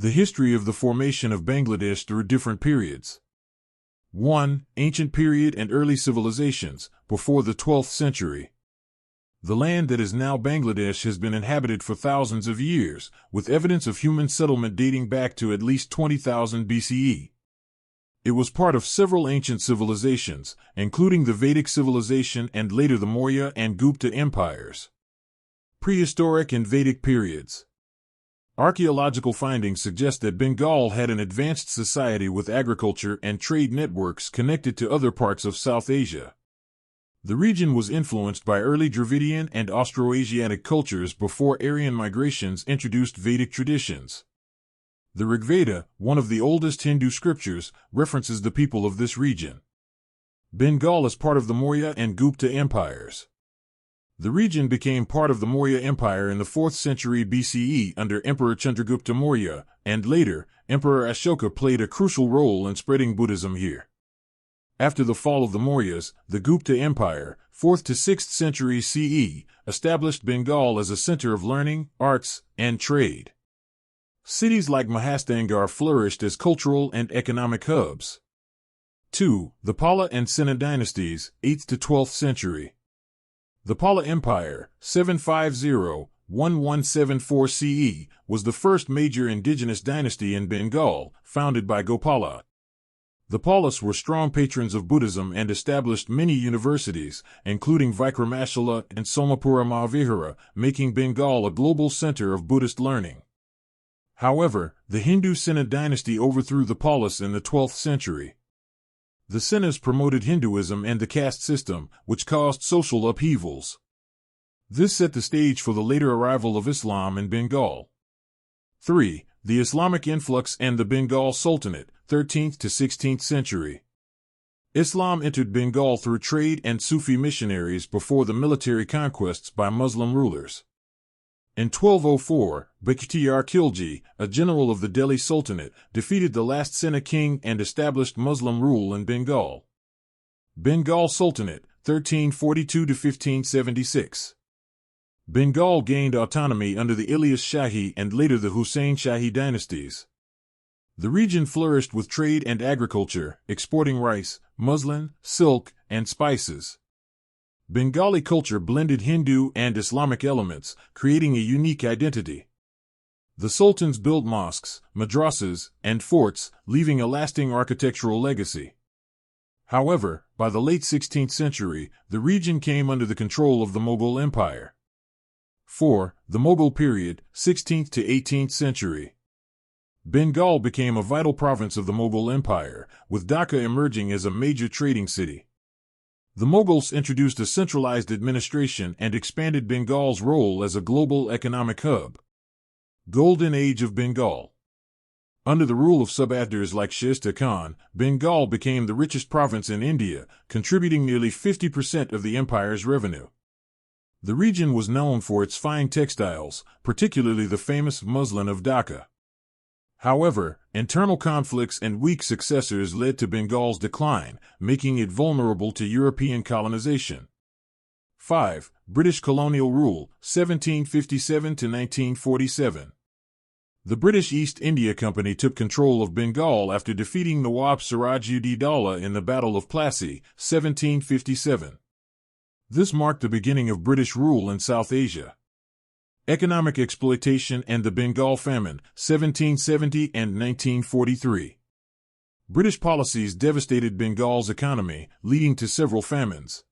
The history of the formation of Bangladesh through different periods. 1. Ancient period and early civilizations, before the 12th century. The land that is now Bangladesh has been inhabited for thousands of years, with evidence of human settlement dating back to at least 20,000 BCE. It was part of several ancient civilizations, including the Vedic civilization and later the Maurya and Gupta empires. Prehistoric and Vedic periods. Archaeological findings suggest that Bengal had an advanced society with agriculture and trade networks connected to other parts of South Asia. The region was influenced by early Dravidian and Austroasiatic cultures before Aryan migrations introduced Vedic traditions. The Rigveda, one of the oldest Hindu scriptures, references the people of this region. Bengal is part of the Maurya and Gupta empires. The region became part of the Maurya Empire in the 4th century BCE under Emperor Chandragupta Maurya, and later, Emperor Ashoka played a crucial role in spreading Buddhism here. After the fall of the Mauryas, the Gupta Empire, 4th to 6th century CE, established Bengal as a center of learning, arts, and trade. Cities like Mahastangar flourished as cultural and economic hubs. 2. The Pala and Sena dynasties, 8th to 12th century. The Pala Empire, 750-1174 CE, was the first major indigenous dynasty in Bengal, founded by Gopala. The Palas were strong patrons of Buddhism and established many universities, including Vikramashala and Somapura Mahavihara, making Bengal a global center of Buddhist learning. However, the Hindu Sena dynasty overthrew the Palas in the 12th century. The Senas promoted Hinduism and the caste system, which caused social upheavals. This set the stage for the later arrival of Islam in Bengal. 3. The Islamic influx and the Bengal Sultanate, 13th to 16th century. Islam entered Bengal through trade and Sufi missionaries before the military conquests by Muslim rulers. In 1204, Bakhtiyar Khilji, a general of the Delhi Sultanate, defeated the last Sena king and established Muslim rule in Bengal. Bengal Sultanate, 1342-1576. Bengal gained autonomy under the Ilyas Shahi and later the Hussein Shahi dynasties. The region flourished with trade and agriculture, exporting rice, muslin, silk, and spices. Bengali culture blended Hindu and Islamic elements, creating a unique identity. The sultans built mosques, madrasas, and forts, leaving a lasting architectural legacy. However, by the late 16th century, the region came under the control of the Mughal Empire. 4. The Mughal period, 16th to 18th century. Bengal became a vital province of the Mughal Empire, with Dhaka emerging as a major trading city. The Mughals introduced a centralized administration and expanded Bengal's role as a global economic hub. Golden Age of Bengal. Under the rule of subadars like Shaista Khan, Bengal became the richest province in India, contributing nearly 50% of the empire's revenue. The region was known for its fine textiles, particularly the famous muslin of Dhaka. However, internal conflicts and weak successors led to Bengal's decline, making it vulnerable to European colonization. 5. British colonial rule, 1757 to 1947. The British East India Company took control of Bengal after defeating Nawab Siraj-ud-Daulah in the Battle of Plassey, 1757. This marked the beginning of British rule in South Asia. Economic exploitation and the Bengal famine, 1770 and 1943. British policies devastated Bengal's economy, leading to several famines.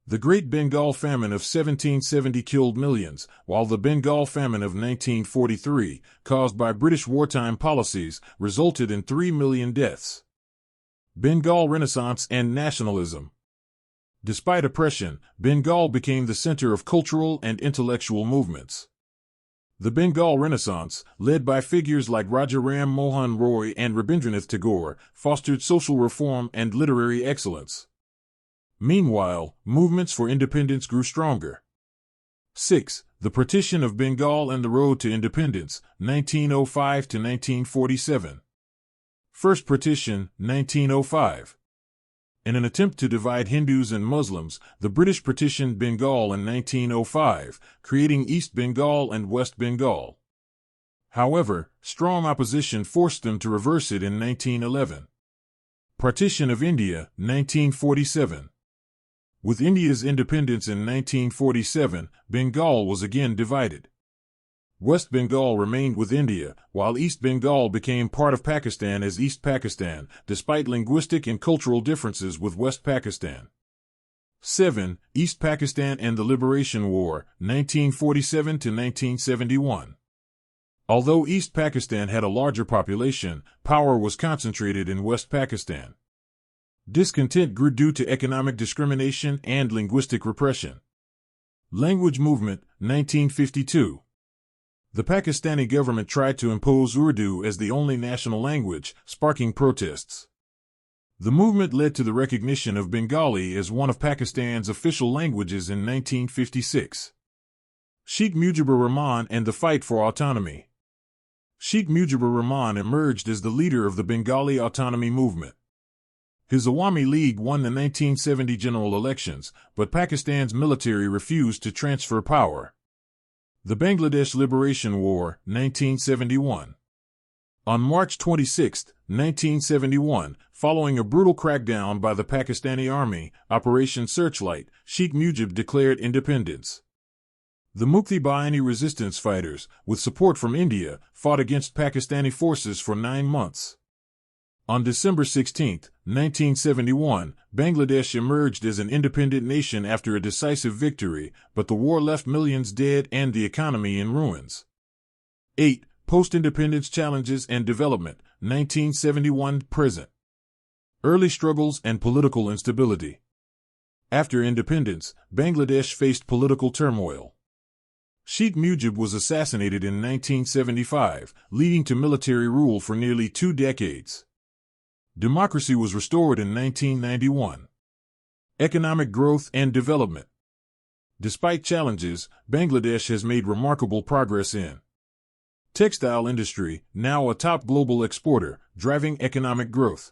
The Great Bengal Famine of 1770 killed millions, while the Bengal Famine of 1943, caused by British wartime policies, resulted in 3 million deaths. Bengal Renaissance and nationalism. Despite oppression, Bengal became the center of cultural and intellectual movements. The Bengal Renaissance, led by figures like Raja Ram Mohan Roy and Rabindranath Tagore, fostered social reform and literary excellence. Meanwhile, movements for independence grew stronger. 6. The Partition of Bengal and the Road to Independence, 1905 to 1947. First Partition, 1905. In an attempt to divide Hindus and Muslims, the British partitioned Bengal in 1905, creating East Bengal and West Bengal. However, strong opposition forced them to reverse it in 1911. Partition of India, 1947. With India's independence in 1947, Bengal was again divided. West Bengal remained with India, while East Bengal became part of Pakistan as East Pakistan, despite linguistic and cultural differences with West Pakistan. 7. East Pakistan and the Liberation War, 1947 to 1971. Although East Pakistan had a larger population, power was concentrated in West Pakistan. Discontent grew due to economic discrimination and linguistic repression. Language movement, 1952. The Pakistani government tried to impose Urdu as the only national language, sparking protests. The movement led to the recognition of Bengali as one of Pakistan's official languages in 1956. Sheikh Mujibur Rahman and the fight for autonomy. Sheikh Mujibur Rahman emerged as the leader of the Bengali autonomy movement. His Awami League won the 1970 general elections, but Pakistan's military refused to transfer power. The Bangladesh Liberation War, 1971. On March 26, 1971, following a brutal crackdown by the Pakistani Army, Operation Searchlight, Sheikh Mujib declared independence. The Mukti Bahini resistance fighters, with support from India, fought against Pakistani forces for 9 months. On December 16, 1971, Bangladesh emerged as an independent nation after a decisive victory, but the war left millions dead and the economy in ruins. 8. Post-independence challenges and development, 1971-present. Early struggles and political instability. After independence, Bangladesh faced political turmoil. Sheikh Mujib was assassinated in 1975, leading to military rule for nearly 2 decades. Democracy was restored in 1991. Economic growth and development. Despite challenges, Bangladesh has made remarkable progress in textile industry, now a top global exporter, driving economic growth.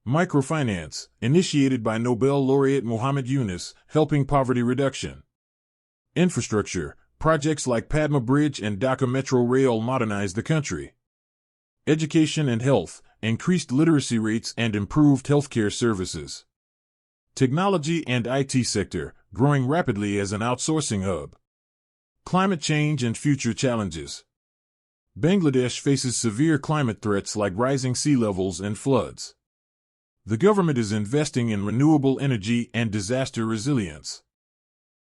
Microfinance, initiated by Nobel laureate Muhammad Yunus, helping poverty reduction. Infrastructure, projects like Padma Bridge and Dhaka Metro Rail modernize the country. Education and health, increased literacy rates and improved healthcare services. Technology and IT sector, growing rapidly as an outsourcing hub. Climate change and future challenges. Bangladesh faces severe climate threats like rising sea levels and floods. The government is investing in renewable energy and disaster resilience.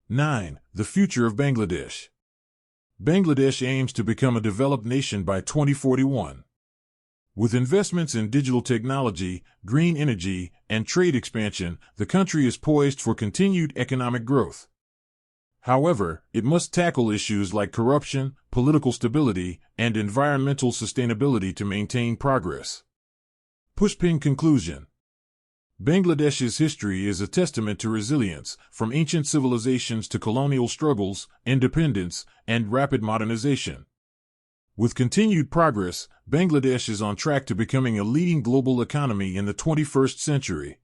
9. The future of Bangladesh. Bangladesh aims to become a developed nation by 2041. With investments in digital technology, green energy, and trade expansion, the country is poised for continued economic growth. However, it must tackle issues like corruption, political stability, and environmental sustainability to maintain progress. Pushpin conclusion. Bangladesh's history is a testament to resilience, from ancient civilizations to colonial struggles, independence, and rapid modernization. With continued progress, Bangladesh is on track to becoming a leading global economy in the 21st century.